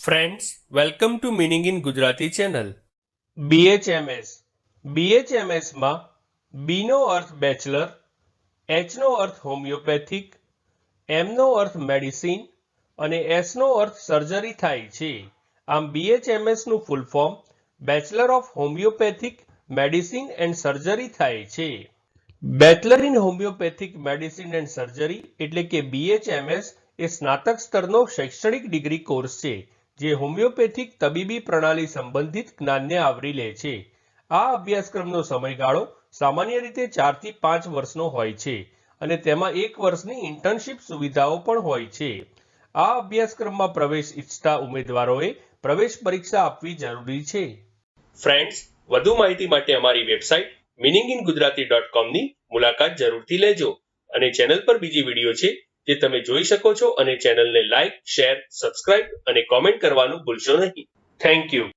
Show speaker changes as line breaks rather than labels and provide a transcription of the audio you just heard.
Friends, welcome to Meaning in Gujarati channel. BHMS. BHMS માં B નો અર્થ bachelor, H નો અર્થ homeopathic, M નો અર્થ medicine અને S નો અર્થ surgery થાય છે. આમ BHMS નું full form bachelor of homeopathic medicine and surgery થાય છે. Bachelor in homeopathic medicine and surgery એટલે કે BHMS એ સ્નાતક સ્તરનો શૈક્ષણિક ડિગ્રી કોર્સ છે જે હોમિયોપેથિક તબીબી પ્રણાલી સંબંધિત જ્ઞાનને આવરી લે છે. આ અભ્યાસક્રમનો સમયગાળો સામાન્ય રીતે 4 થી 5 વર્ષનો હોય છે અને તેમાં 1 વર્ષની ઇન્ટર્નશિપ સુવિધાઓ પણ હોય છે. આ અભ્યાસક્રમમાં પ્રવેશ ઈચ્છતા ઉમેદવારોએ પ્રવેશ પરીક્ષા આપવી જરૂરી છે. ફ્રેન્ડ્સ, વધુ માહિતી માટે અમારી વેબસાઇટ meaninginggujarati.com ની મુલાકાત જરૂરથી લેજો અને ચેનલ પર બીજી વિડીયો છે જે તમે જોઈ શકો છો અને ચેનલને લાઇક, શેર, સબસ્ક્રાઇબ અને કોમેન્ટ કરવાનું ભૂલશો નહીં. Thank you.